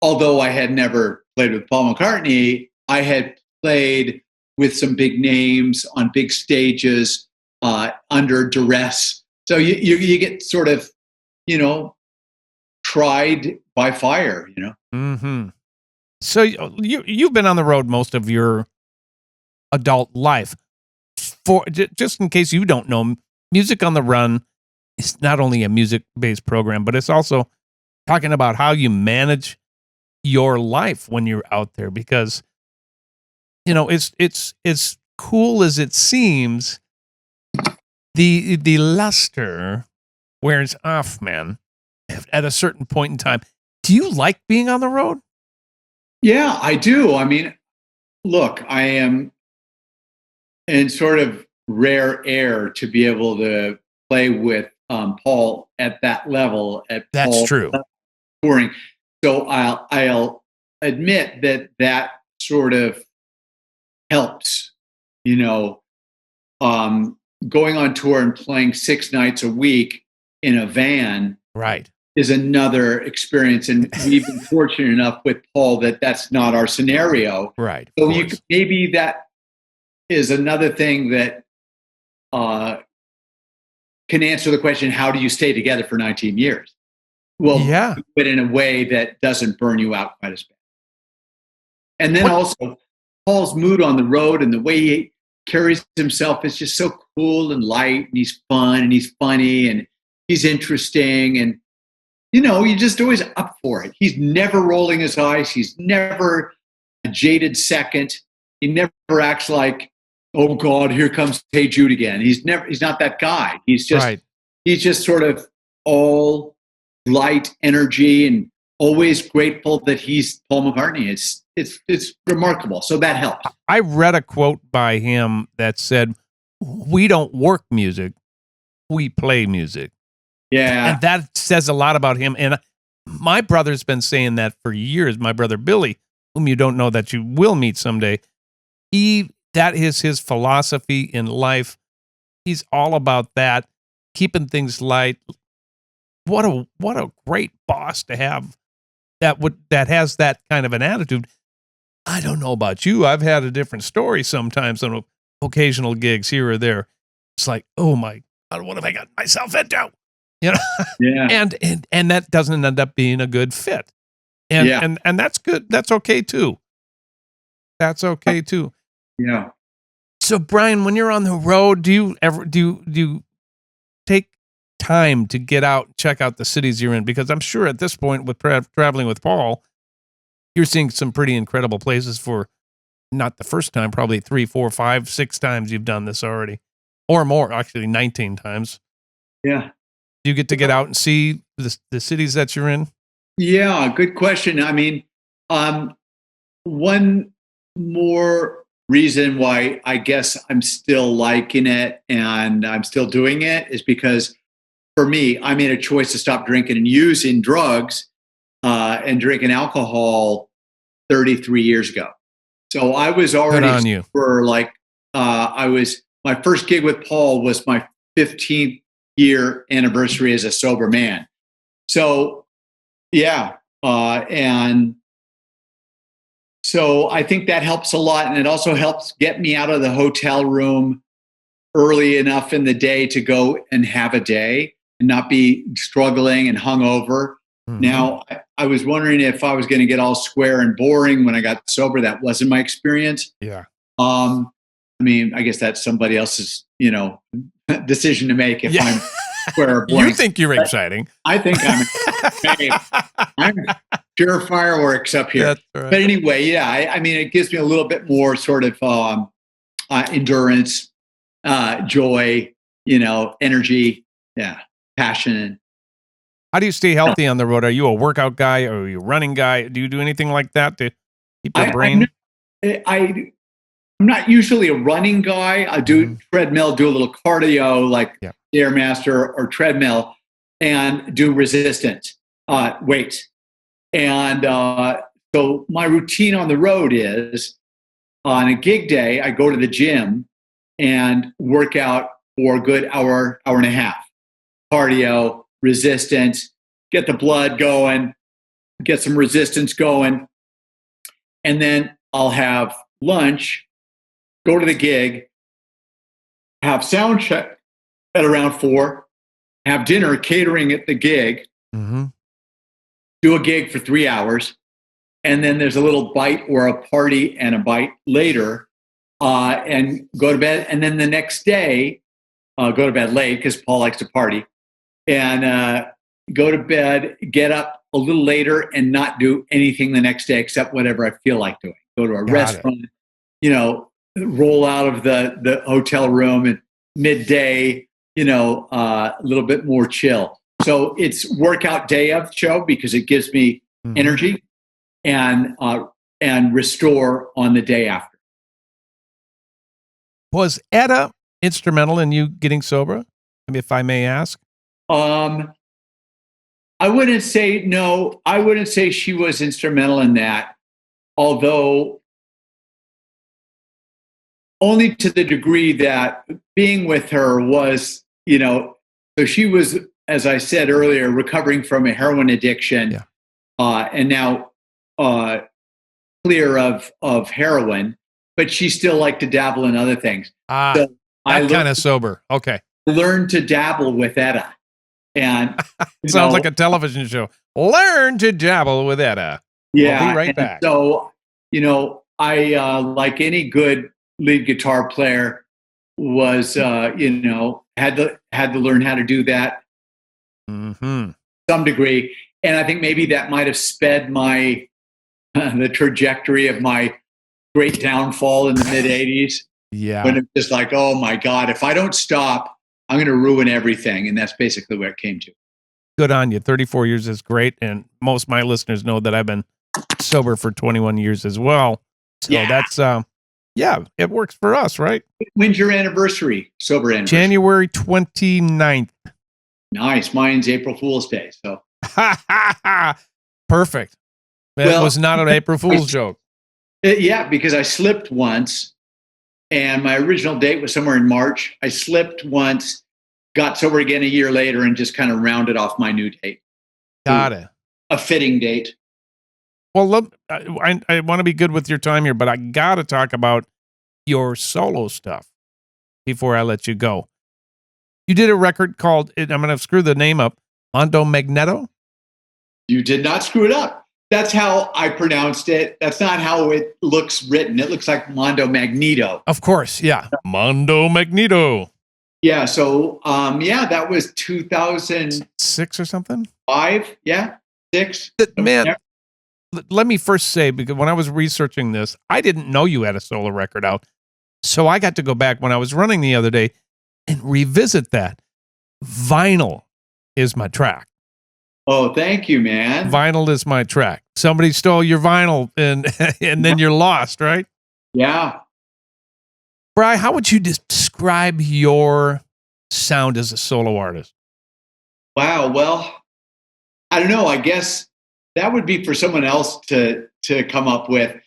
although I had never played with Paul McCartney, I had played with some big names on big stages under duress. So you get sort of, you know, tried by fire, you know. Mm-hmm. So you've been on the road most of your adult life. For just in case you don't know, Music on the Run is not only a music-based program, but it's also talking about how you manage your life when you're out there, because, you know, it's as cool as it seems, the luster wears off, man, at a certain point in time. Do you like being on the road? Yeah, I do. I mean, look, I am in sort of rare air to be able to play with Paul at that level. That's Paul true. Touring. So I'll admit that sort of helps, you know, going on tour and playing 6 nights a week in a van, right, is another experience. And we've been fortunate enough with Paul that that's not our scenario. Right. So maybe that is another thing that can answer the question, how do you stay together for 19 years? Well, yeah, but in a way that doesn't burn you out quite as bad. And then also Paul's mood on the road and the way he carries himself is just so cool and light, and he's fun and he's funny and he's interesting, and, you know, you're just always up for it. He's never rolling his eyes. He's never a jaded second. He never acts like, oh God, here comes Hey Jude again. He's not that guy. He's just sort of all light energy and always grateful that he's Paul McCartney. It's remarkable. So that helps. I read a quote by him that said, "We don't work music, we play music." Yeah. And that says a lot about him. And my brother's been saying that for years. My brother Billy, whom you don't know, that you will meet someday, that is his philosophy in life. He's all about that, keeping things light. What a great boss to have that has that kind of an attitude. I don't know about you. I've had a different story sometimes on occasional gigs here or there. It's like, oh my God, what have I got myself into? You know? Yeah. And that doesn't end up being a good fit. And that's good. That's okay too. That's okay too. Yeah. So Brian, when you're on the road, do you take time to get out and check out the cities you're in? Because I'm sure at this point with traveling with Paul, you're seeing some pretty incredible places for not the first time, probably 3, 4, 5, 6 times you've done this already, or more, actually 19 times. Yeah. Do you get to get out and see the cities that you're in? Yeah, good question. I mean, one more reason why I guess I'm still liking it and I'm still doing it is because for me, I made a choice to stop drinking and using drugs and drinking alcohol 33 years ago. So I was already on you. for like my first gig with Paul was my 15th year anniversary as a sober man. So yeah, and so I think that helps a lot, and it also helps get me out of the hotel room early enough in the day to go and have a day and not be struggling and hungover. Mm-hmm. Now, I was wondering if I was going to get all square and boring when I got sober. That wasn't my experience. Yeah. I mean, I guess that's somebody else's, decision to make if I'm square or boring. You think you're exciting. I think I'm pure fireworks up here. That's right. But anyway, yeah, I mean, it gives me a little bit more sort of endurance, joy, energy, passion. How do you stay healthy on the road? Are you a workout guy or are you a running guy? Do you do anything like that to keep your brain? I'm not usually a running guy. I do treadmill, do a little cardio like Stairmaster or treadmill, and do resistance weights. And so my routine on the road is on a gig day, I go to the gym and work out for a good hour and a half. Cardio, resistance, get the blood going, get some resistance going. And then I'll have lunch, go to the gig, have sound check at around 4, have dinner catering at the gig, do a gig for 3 hours, and then there's a little bite or a party and a bite later, and go to bed. And then the next day, go to bed late because Paul likes to party, and go to bed, get up a little later, and not do anything the next day except whatever I feel like doing. Go to a restaurant, roll out of the hotel room at midday, a little bit more chill. So it's workout day of the show because it gives me energy and restore on the day after. Was Etta instrumental in you getting sober, if I may ask? I wouldn't say no. I wouldn't say she was instrumental in that, although only to the degree that being with her was, so she was, as I said earlier, recovering from a heroin addiction, and now clear of heroin, but she still liked to dabble in other things. So I kind of sober. Okay. Learned to dabble with Etta. And sounds like a television show. Learn to dabble with Etta. Yeah. I'll be right back. So, I, like any good lead guitar player, was, had to learn how to do that some degree. And I think maybe that might have sped the trajectory of my great downfall in the mid 80s. Yeah. When it's just like, oh my God, if I don't stop, I'm going to ruin everything. And that's basically where it came to. Good on you. 34 years is great. And most of my listeners know that I've been sober for 21 years as well. So that's, it works for us, right? When's your anniversary, sober anniversary? January 29th. Nice. Mine's April Fool's Day. So perfect. That was not an April Fool's joke. Yeah, because I slipped once. And my original date was somewhere in March. I slipped once, got sober again a year later, and just kind of rounded off my new date. Got it. A fitting date. Well, look, I want to be good with your time here, but I got to talk about your solo stuff before I let you go. You did a record called, I'm going to screw the name up, Mondo Magneto? You did not screw it up. That's how I pronounced it. That's not how it looks written. It looks like Mondo Magneto. Of course, yeah. Mondo Magneto. Yeah, so, that was 2006 or something? 5, 6. Man, let me first say, because when I was researching this, I didn't know you had a solo record out. So I got to go back when I was running the other day and revisit that. Vinyl is my track. Oh, thank you, man. Vinyl is my track. Somebody stole your vinyl and then you're lost, right? Yeah. Bri, how would you describe your sound as a solo artist? Wow. Well, I don't know. I guess that would be for someone else to come up with.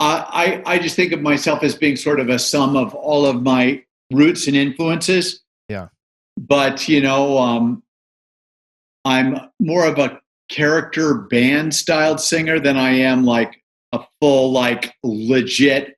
I just think of myself as being sort of a sum of all of my roots and influences. Yeah. But I'm more of a character band styled singer than I am like a full like legit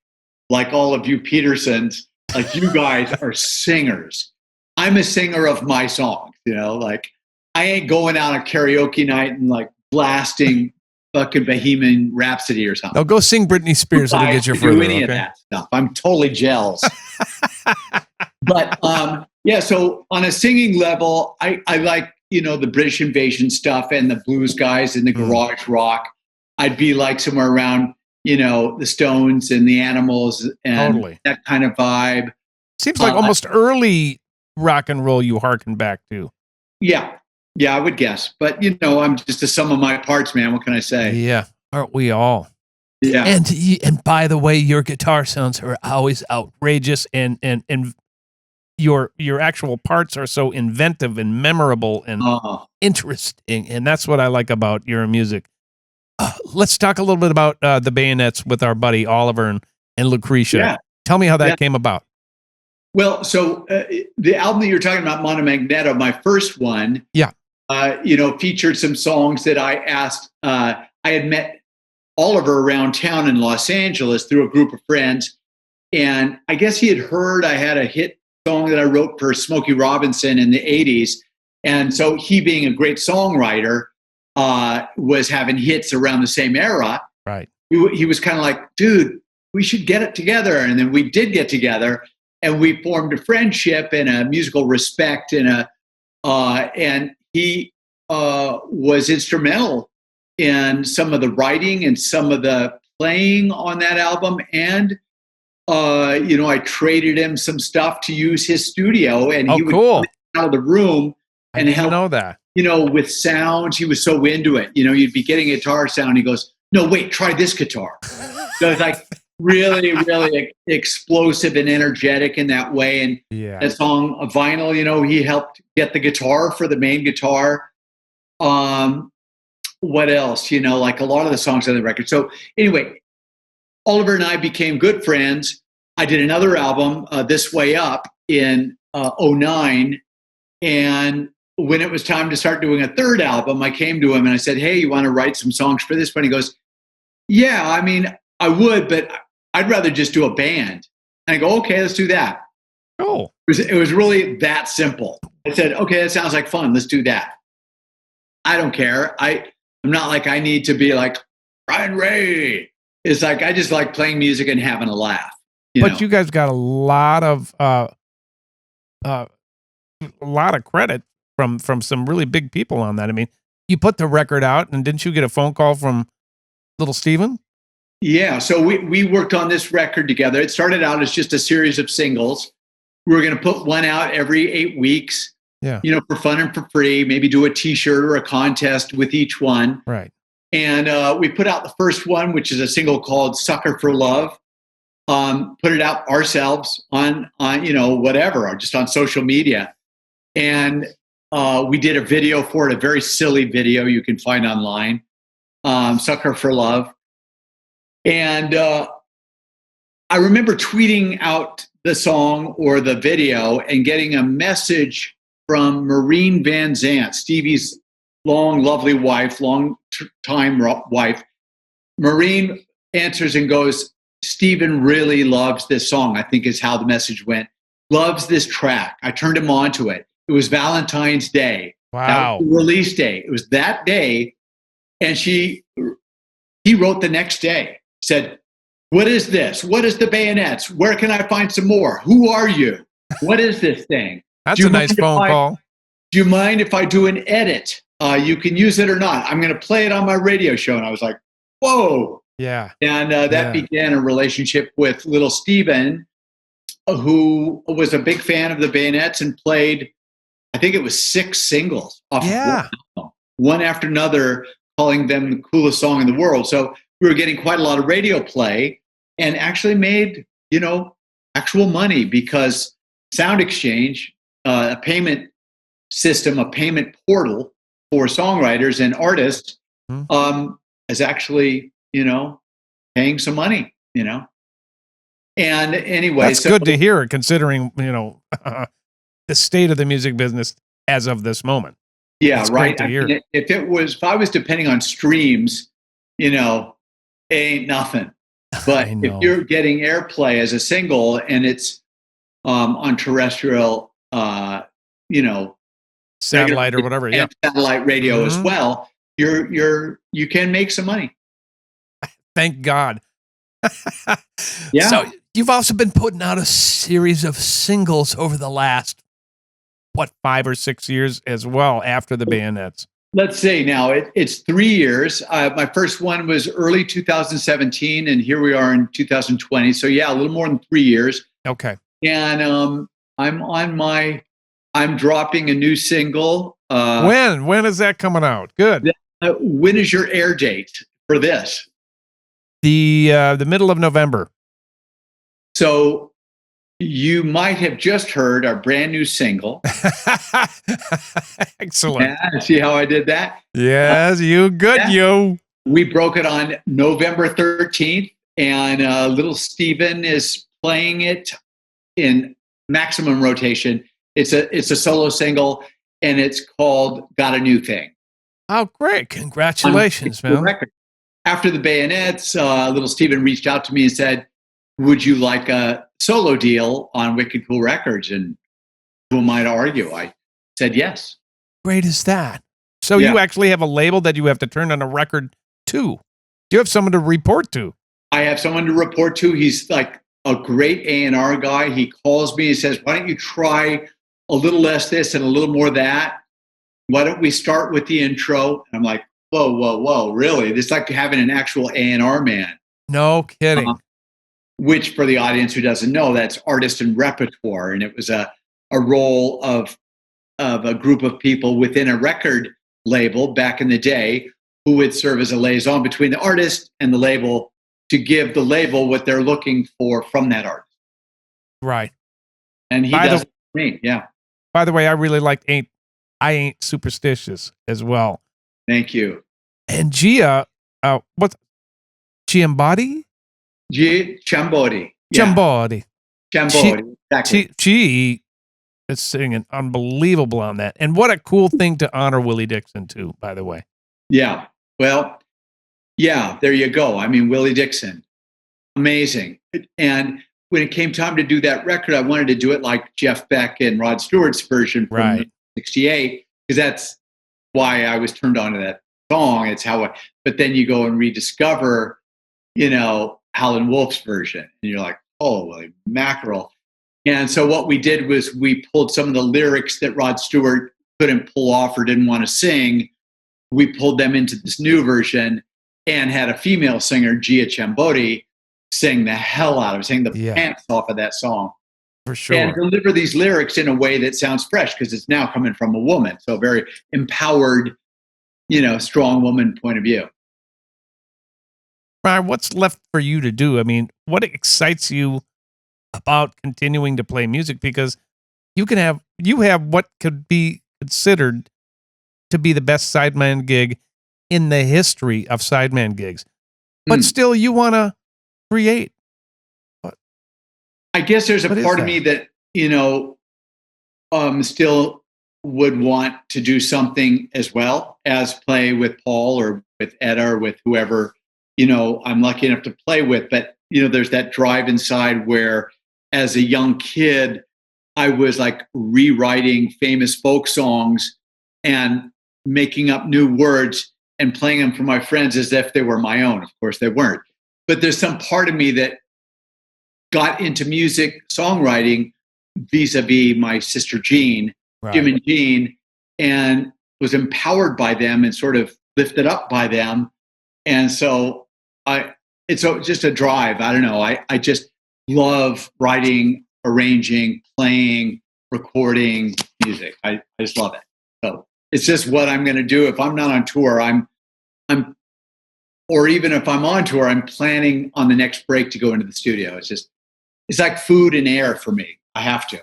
like all of you Petersons. Like you guys are singers. I'm a singer of my songs. Like I ain't going out on karaoke night and like blasting fucking Bohemian Rhapsody or something. No, go sing Britney Spears. It'll get you further. Do any of that stuff. I'm totally jealous. But yeah, so on a singing level, I like, the British Invasion stuff and the blues guys and the garage rock. I'd be like somewhere around, the Stones and the Animals and that kind of vibe. Seems like almost early rock and roll you hearken back to. Yeah. Yeah, I would guess. But, I'm just a sum of my parts, man. What can I say? Yeah. Aren't we all? Yeah. And by the way, your guitar sounds are always outrageous and your actual parts are so inventive and memorable and interesting. And that's what I like about your music. Let's talk a little bit about the Bayonets with our buddy Oliver and Lucretia. Yeah. Tell me how that came about. Well, so the album that you're talking about, Mono Magneto, my first one, featured some songs that I asked. I had met Oliver around town in Los Angeles through a group of friends. And I guess he had heard I had a hit song that I wrote for Smokey Robinson in the 80s. And so he, being a great songwriter, was having hits around the same era. Right. He was kind of like, dude, we should get it together. And then we did get together and we formed a friendship and a musical respect and he was instrumental in some of the writing and some of the playing on that album. And, I traded him some stuff to use his studio and he would come out of the room and help, know that, with sounds. He was so into it. You'd be getting a guitar sound. He goes, no, wait, try this guitar. So it's like really, really explosive and energetic in that way. And that song, Vinyl, he helped get the guitar for the main guitar. What else? Like a lot of the songs on the record. So anyway, Oliver and I became good friends. I did another album, This Way Up, in 2009. And when it was time to start doing a third album, I came to him and I said, hey, you want to write some songs for this one? He goes, yeah, I mean, I would, but I'd rather just do a band. And I go, okay, let's do that. Oh, it was really that simple. I said, okay, that sounds like fun. Let's do that. I don't care. I'm not like I need to be like Brian Ray. It's like I just like playing music and having a laugh. You guys got a lot of credit from some really big people on that. I mean, you put the record out, and didn't you get a phone call from little Steven? Yeah. So we worked on this record together. It started out as just a series of singles. We were going to put one out every 8 weeks. Yeah. For fun and for free, maybe do a t-shirt or a contest with each one. Right. And we put out the first one, which is a single called Sucker for Love. Put it out ourselves on whatever, or just on social media. And we did a video for it, a very silly video you can find online, Sucker for Love. And I remember tweeting out the song or the video and getting a message from Maureen Van Zant, Stevie's long time wife. Maureen answers and goes, Steven really loves this song, I think is how the message went. Loves this track. I turned him on to it. It was Valentine's Day. Wow. That was the release day. It was that day. And he wrote the next day, said, what is this? What is the Bayonets? Where can I find some more? Who are you? What is this thing? That's a nice phone call. Do you mind if I do an edit? You can use it or not. I'm going to play it on my radio show. And I was like, whoa. Yeah. And that began a relationship with little Steven, who was a big fan of the Bayonets and played, I think it was 6 singles off of one album. one after another, calling them the coolest song in the world. So we were getting quite a lot of radio play and actually made, actual money because Sound Exchange, a payment system, a payment portal for songwriters and artists, is actually, paying some money, And anyway, that's good to hear, considering, the state of the music business as of this moment. Yeah, that's right. Great to hear. If I was depending on streams, it ain't nothing. But if you're getting airplay as a single and it's on terrestrial, satellite or whatever, and satellite radio as well, you can make some money. Thank God. Yeah. So you've also been putting out a series of singles over the last 5 or 6 years as well after the Bayonets. Let's see. Now it's 3 years. My first one was early 2017, and here we are in 2020. So yeah, a little more than 3 years. Okay. And I'm dropping a new single. When is that coming out? Good. When is your air date for this? The middle of November. So you might have just heard our brand new single. Excellent. Yeah, see how I did that? Yes, you good, you. We broke it on November 13th, and little Steven is playing it in maximum rotation. It's a solo single, and it's called "Got a New Thing." Oh, great! Congratulations, man. Record. After the Bayonets, little Steven reached out to me and said, "Would you like a solo deal on Wicked Cool Records?" And who am I to argue? I said yes. Great is that. So you actually have a label that you have to turn on a record to. You have someone to report to. I have someone to report to. He's like a great A&R guy. He calls me and says, "Why don't you try a little less this and a little more that? Why don't we start with the intro?" And I'm like, whoa, really? It's like having an actual A&R man. No kidding. Which, for the audience who doesn't know, that's artist and repertoire. And it was a role of a group of people within a record label back in the day who would serve as a liaison between the artist and the label to give the label what they're looking for from that artist. Right. And he does it for me. Yeah. By the way, I really like I Ain't Superstitious as well. Thank you. And Gia, what's Ciambodi? Ciambodi. Ciambodi. Ciambodi. Exactly. She is singing unbelievable on that. And what a cool thing to honor Willie Dixon too, by the way. Yeah. Well, yeah, there you go. I mean, Willie Dixon, amazing. And when it came time to do that record, I wanted to do it like Jeff Beck and Rod Stewart's version from '68, because that's why I was turned on to that song. It's but then you go and rediscover, Howlin' Wolf's version, and you're like, holy mackerel. And so what we did was we pulled some of the lyrics that Rod Stewart couldn't pull off or didn't want to sing. We pulled them into this new version and had a female singer, Gia Ciambodi, sing the hell out of it, sing the pants off of that song. For sure. And deliver these lyrics in a way that sounds fresh because it's now coming from a woman. So very empowered, strong woman point of view. Brian, what's left for you to do? I mean, what excites you about continuing to play music? Because you have what could be considered to be the best sideman gig in the history of sideman gigs. But still you want to create. I guess there's a part of me that, still would want to do something as well as play with Paul or with Etta or with whoever, I'm lucky enough to play with. But, there's that drive inside where as a young kid, I was like rewriting famous folk songs and making up new words and playing them for my friends as if they were my own. Of course, they weren't. But there's some part of me that got into music songwriting vis-a-vis my sister Jean, Jim and Jean, and was empowered by them and sort of lifted up by them. And so it's just a drive. I don't know. I just love writing, arranging, playing, recording music. I just love it. So It's just what I'm going to do. If I'm not on tour, or even if I'm on tour, I'm planning on the next break to go into the studio. It's like food and air for me. I have to.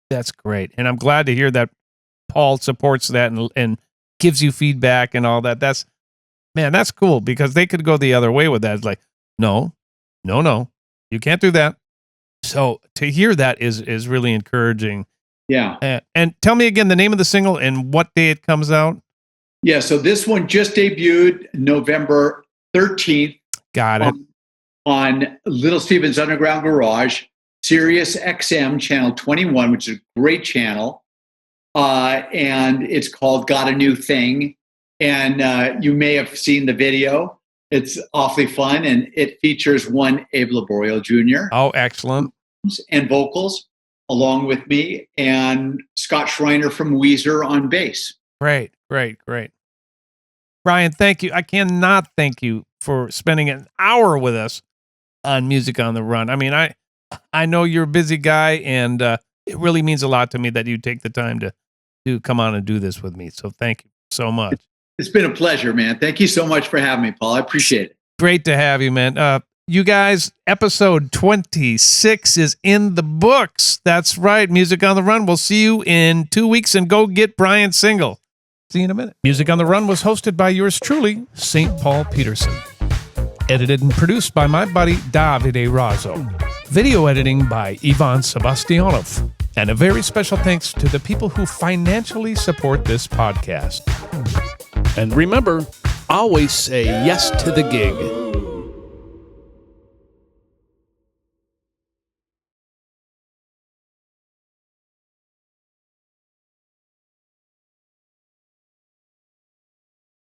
That's great. And I'm glad to hear that Paul supports that and gives you feedback and all that. That's cool, because they could go the other way with that. It's like, no, you can't do that. So to hear that is really encouraging. Yeah. And tell me again the name of the single and what day it comes out. Yeah. So this one just debuted November 13th. Got it. On Little Steven's Underground Garage, Sirius XM channel 21, which is a great channel. And it's called Got a New Thing. And you may have seen the video. It's awfully fun. And it features one Abe Laborio Jr. Oh, excellent. And vocals along with me, and Scott Schreiner from Weezer on bass. Great. Brian, thank you. I cannot thank you for spending an hour with us on Music on the Run. I mean, I know you're a busy guy, and it really means a lot to me that you take the time to come on and do this with me. So thank you so much. It's been a pleasure, man. Thank you so much for having me, Paul. I appreciate it. Great to have you, man. You guys, episode 26 is in the books. That's right. Music on the Run. We'll see you in 2 weeks, and go get Brian's single. See you in a minute. Music on the Run was hosted by yours truly, St. Paul Peterson. Edited and produced by my buddy Davide Raso. Video editing by Ivan Sebastianov. And a very special thanks to the people who financially support this podcast. And remember, always say yes to the gig.